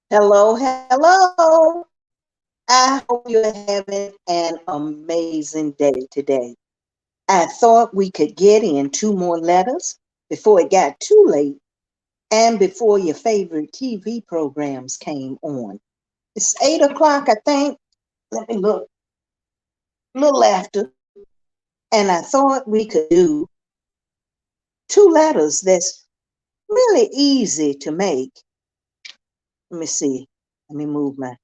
Hello, hello. I hope you're having an amazing day today. I thought we could get in two more letters before it got too late and before your favorite TV programs came on. It's 8 o'clock, I think. Let me look. A little after. And I thought we could do two letters that's really easy to make. Let me see. Let me move my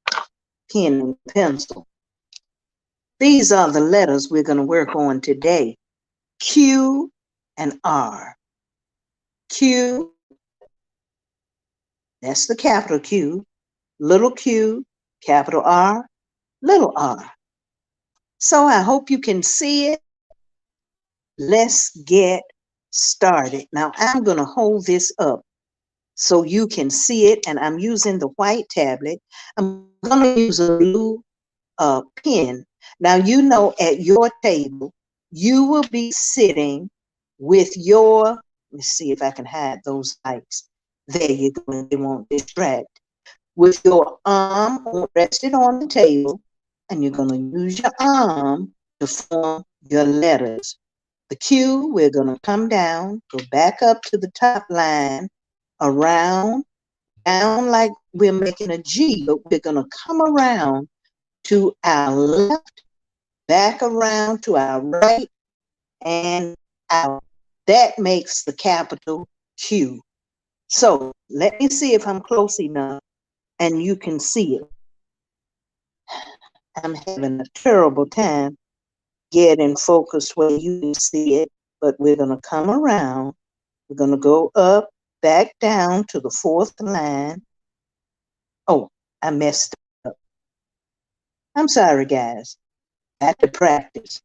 pen and pencil. These are the letters we're going to work on today. Q and R. Q, that's the capital Q, little q, capital R, little r. So I hope you can see it. Let's get started. Now I'm going to hold this up so you can see it, and I'm using the white tablet. I'm going to use a blue pen. Now you know at your table, you will be sitting with your, let me see if I can hide those lights. There you go, and they won't distract. With your arm rested on the table, and you're going to use your arm to form your letters. The Q, we're going to come down, go back up to the top line, around, down like we're making a G, but we're going to come around to our left, back around to our right, and out. That makes the capital Q. So let me see if I'm close enough and you can see it. I'm having a terrible time getting focused where you can see it, but we're going to come around. We're going to go up, back down to the fourth line. Oh, I messed up. I'm sorry, guys. I have to practice.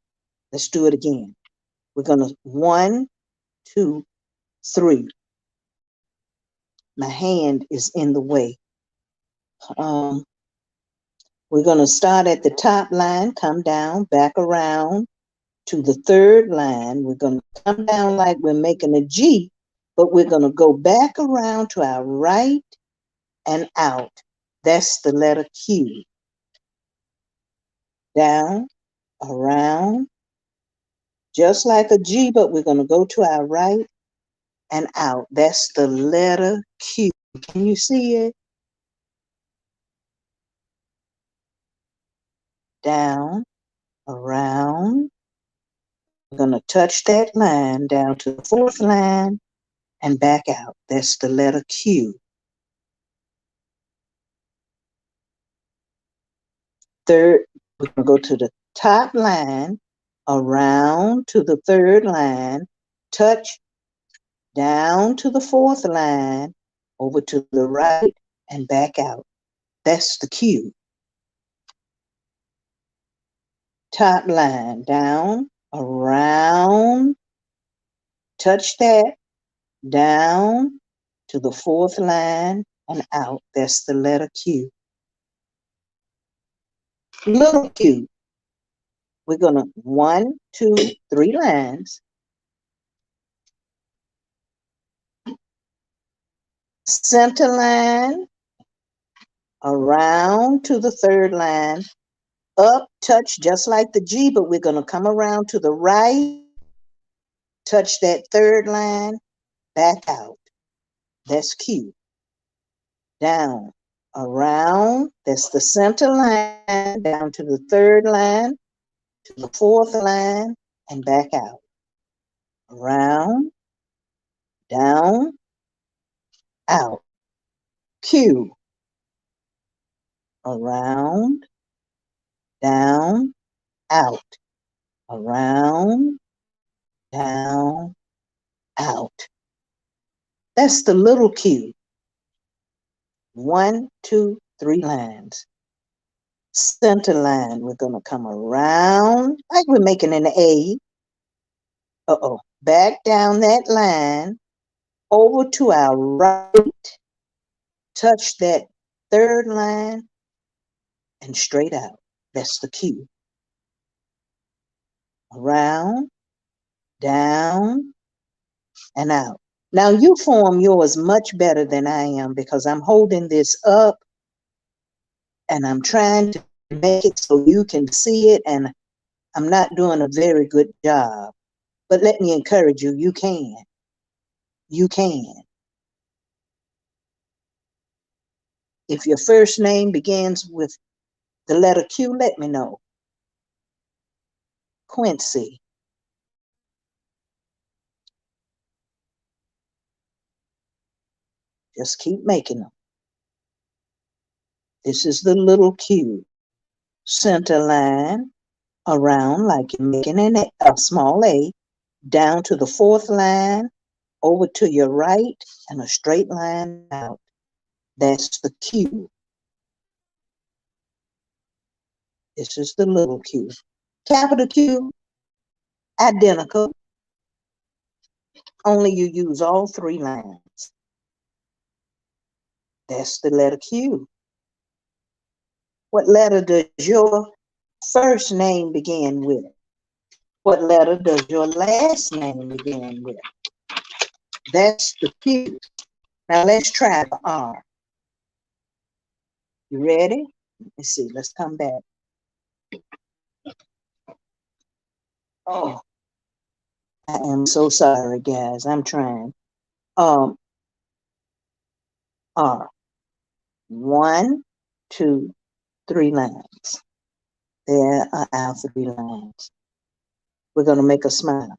Let's do it again. We're going to 1, 2, 3. My hand is in the way. Um, we're going to start at the top line, come down, back around to the third line. We're going to come down like we're making a G, but we're going to go back around to our right and out. That's the letter Q. Down, around, just like a G, but we're going to go to our right and out. That's the letter Q. Can you see it? Down, around. We're going to touch that line down to the fourth line and back out. That's the letter Q. Third, we're going to go to the top line, around to the third line, touch down to the fourth line, over to the right, and back out. That's the Q. Top line, down, around, touch that, down to the fourth line, and out. That's the letter Q. Little q. We're going to 1, 2, 3 lines. Center line, around to the third line, up, touch just like the G, but we're going to come around to the right, touch that third line, back out. That's Q. Down, around, that's the center line, down to the third line, to the fourth line, and back out. Around, down, out. Q. Around, down, out. Around, down, out. That's the little Q. 1, 2, 3 lines. Center line, we're going to come around like we're making an A. Back down that line, over to our right, touch that third line, and straight out. That's the Q. Around, down, and out. Now you form yours much better than I am because I'm holding this up and I'm trying to make it so you can see it, and I'm not doing a very good job. But let me encourage you, you can. You can. If your first name begins with the letter Q, let me know. Quincy. Just keep making them. This is the little Q. Center line around like you're making a small A, down to the fourth line, over to your right, and a straight line out. That's the Q. This is the little Q. Capital Q, identical, only you use all three lines. That's the letter Q. What letter does your first name begin with? What letter does your last name begin with? That's the Q. Now let's try the R. You ready? Let me see. Let's come back. Oh, I am so sorry, guys. I'm trying. R. 1, 2, 3 lines. There are our 3 lines. We're going to make a smile.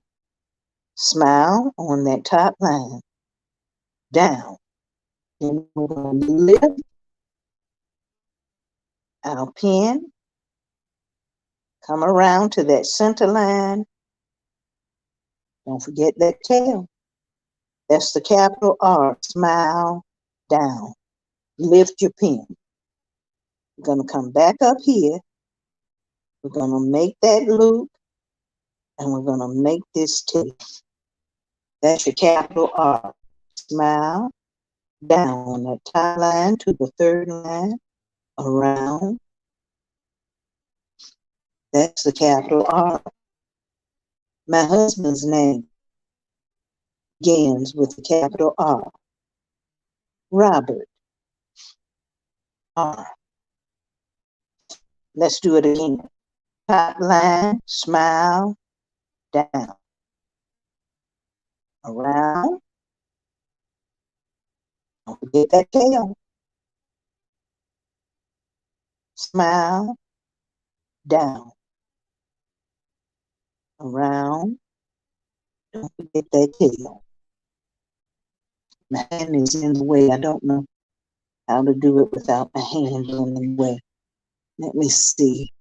Smile on that top line. Down. Then we're going to lift our pen. Come around to that center line. Don't forget that tail. That's the capital R. Smile down. Lift your pen. We're going to come back up here. We're going to make that loop, and we're going to make this tail. That's your capital R. Smile down on that top line to the third line, around. That's the capital R. My husband's name begins with the capital R. Robert. R. Let's do it again. Top line, smile, down. Around. Don't forget that tail. Smile, down. Around. Don't forget that tail. My hand is in the way. I don't know how to do it without my hand in the way. Let me see.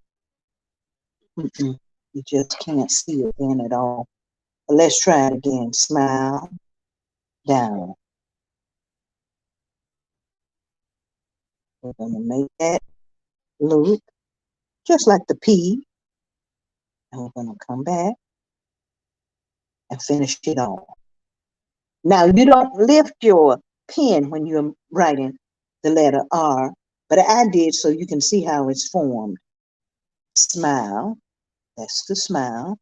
You just can't see it then at all. But let's try it again. Smile, down. We're going to make that loop just like the P. And we're going to come back and finish it off. Now, you don't lift your pen when you're writing the letter R, but I did so you can see how it's formed. Smile. That's the smile.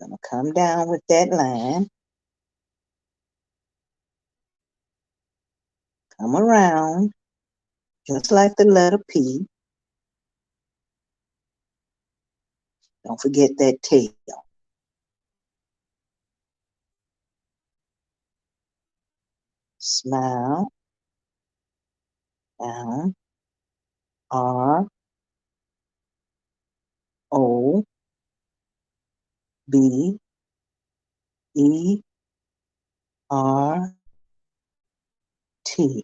Gonna come down with that line. Come around, just like the letter P. Don't forget that tail. Smile. Down. R. O. B. E. R. T.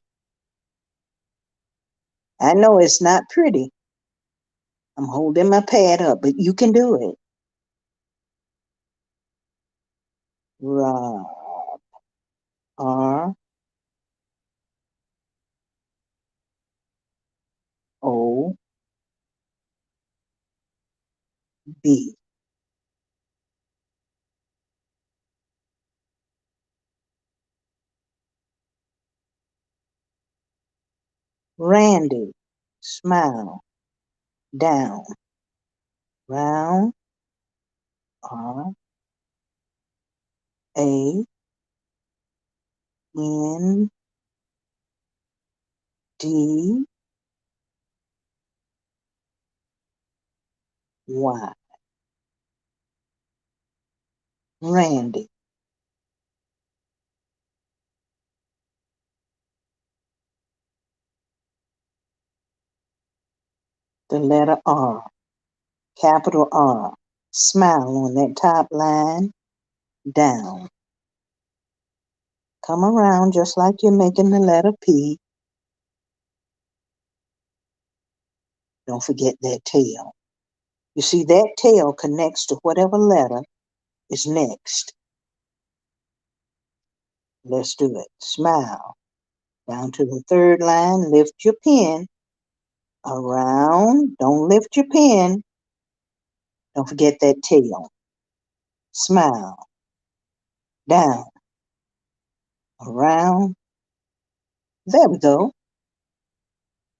I know it's not pretty. I'm holding my pad up, but you can do it. Rob. R. O. B. Randy. Smile. Down. Round. R. A. N. D, Y. Randy. The letter R, capital R. Smile on that top line, down. Come around just like you're making the letter P. Don't forget that tail. You see, that tail connects to whatever letter is next. Let's do it. Smile. Down to the third line, lift your pen. Around, don't lift your pen. Don't forget that tail. Smile. Down. Around. There we go.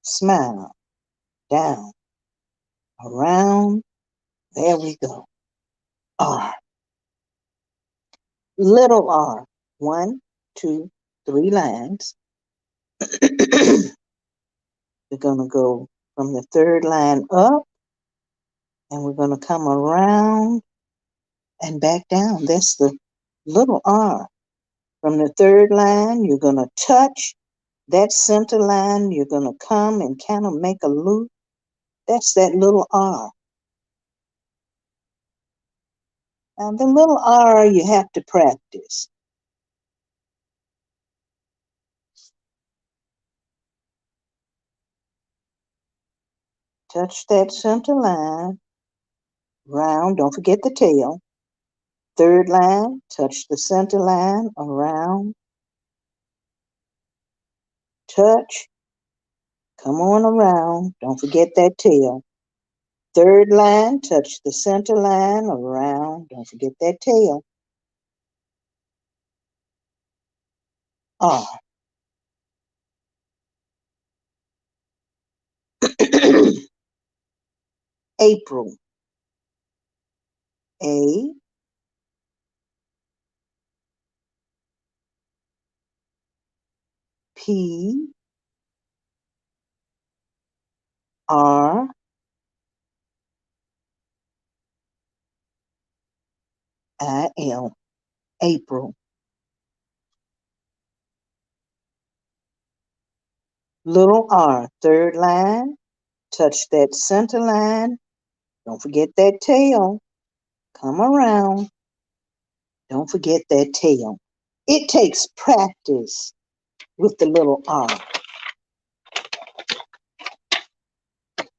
Smile. Down. Around. There we go. R. Little r. 1, 2, 3 lines. We're going to go from the third line up, and we're going to come around and back down. That's the little r. From the third line, you're going to touch that center line. You're going to come and kind of make a loop. That's that little r. Now, the little r you have to practice. Touch that center line. Round, don't forget the tail. Third line, touch the center line, around, touch, come on around, don't forget that tail. Third line, touch the center line, around, don't forget that tail. R. April. A, P, R, I, L. April. Little r, third line, touch that center line, don't forget that tail. Come around, don't forget that tail. It takes practice with the little r.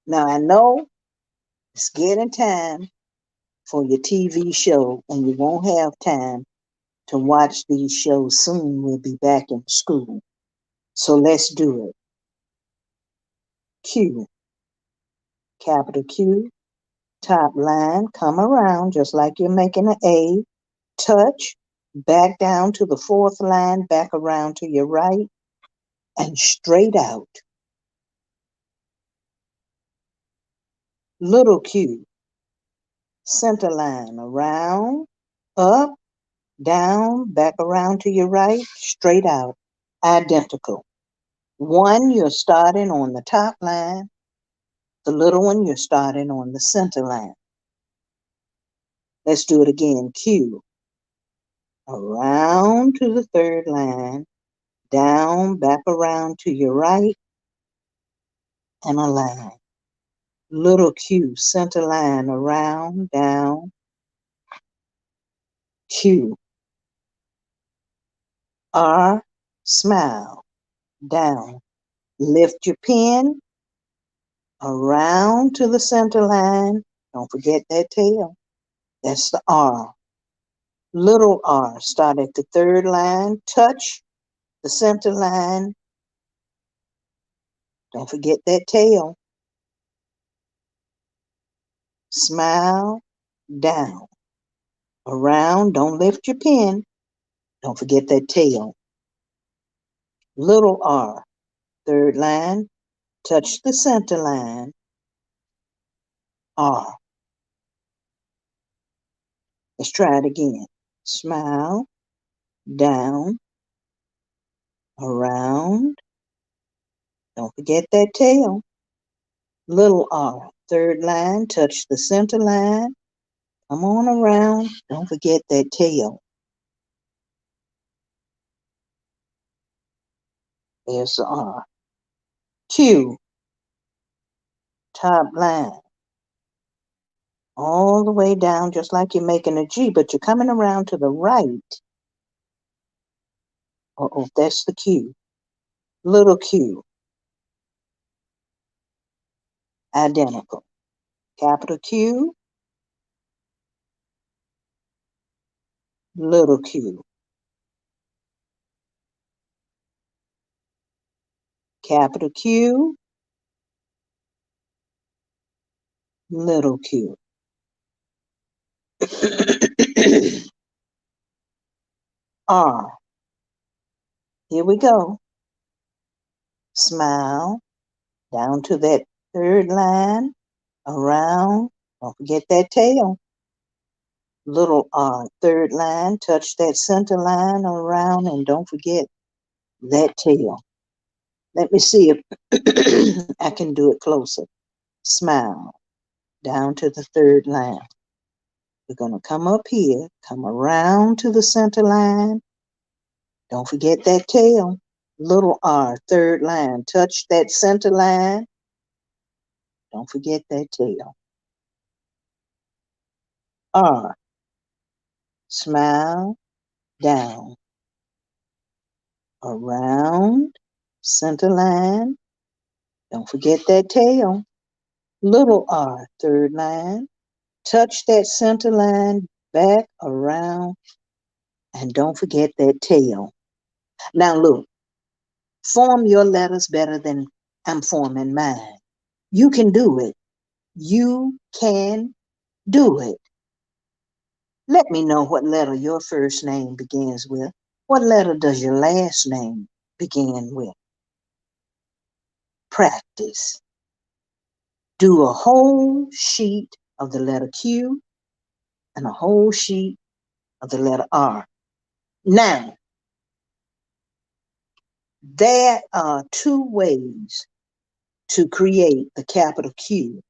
Now I know it's getting time for your TV show, and you won't have time to watch these shows soon. We'll be back in school. So let's do it. Q, capital Q, top line, come around just like you're making an A, touch, back down to the fourth line, back around to your right, and straight out. Little q, center line, around, up, down, back around to your right, straight out. Identical. One, you're starting on the top line. The little one, you're starting on the center line. Let's do it again. Q, around to the third line, down, back around to your right, and a line. Little q, center line, around, down, Q, R, smile, down. Lift your pen around to the center line. Don't forget that tail. That's the R. Little r, start at the third line, touch the center line. Don't forget that tail. Smile, down. Around, don't lift your pen. Don't forget that tail. Little r, third line, touch the center line. R. Let's try it again. Smile, down, around, Don't forget that tail. Little R, third line, touch the center line. Come on around. Don't forget that tail. There's the R. Q, top line. All the way down, just like you're making a G, but you're coming around to the right. Uh-oh, that's the Q. Little Q, identical. Capital Q, little q. Capital Q, little q. R. Here we go. Smile down to that third line, around. Don't forget that tail. Little R, third line, touch that center line around, and don't forget that tail. Let me see if I can do it closer. Smile down to the third line. We're going to come up here, come around to the center line. Don't forget that tail. Little R, third line. Touch that center line. Don't forget that tail. R, smile, down, around, center line. Don't forget that tail. Little R, third line. Touch that center line, back, around, and don't forget that tail. Now look, form your letters better than I'm forming mine. You can do it. You can do it. Let me know what letter your first name begins with. What letter does your last name begin with? Practice. Do a whole sheet of the letter Q and a whole sheet of the letter R. Now, there are two ways to create the capital Q,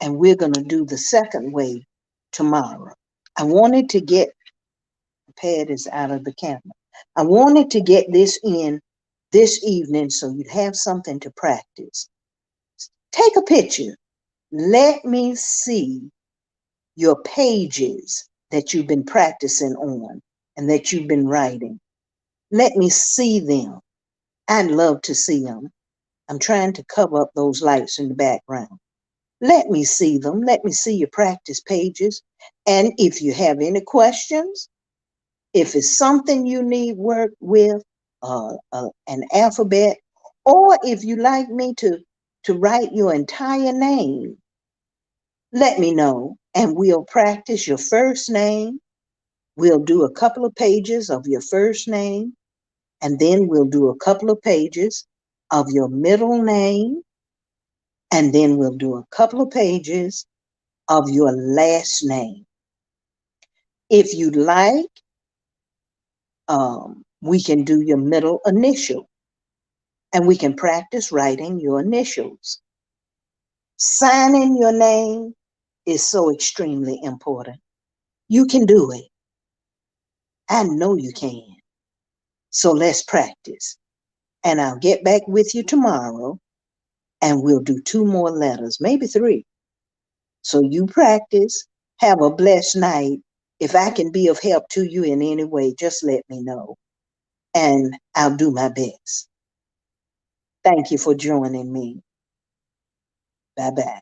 and we're going to do the second way tomorrow. I wanted to get, the pad is out of the camera. I wanted to get this in this evening so you'd have something to practice. Take a picture. Let me see your pages that you've been practicing on and that you've been writing. Let me see them. I'd love to see them. I'm trying to cover up those lights in the background. Let me see them. Let me see your practice pages. And if you have any questions, if it's something you need work with, an alphabet, or if you like me to write your entire name, let me know and we'll practice your first name. We'll do a couple of pages of your first name, and then we'll do a couple of pages of your middle name, and then we'll do a couple of pages of your last name. If you'd like, we can do your middle initial, and we can practice writing your initials. Signing your name is so extremely important. You can do it. I know you can. So let's practice. And I'll get back with you tomorrow, and we'll do 2 more letters, maybe 3. So you practice. Have a blessed night. If I can be of help to you in any way, just let me know, and I'll do my best. Thank you for joining me. Bye-bye.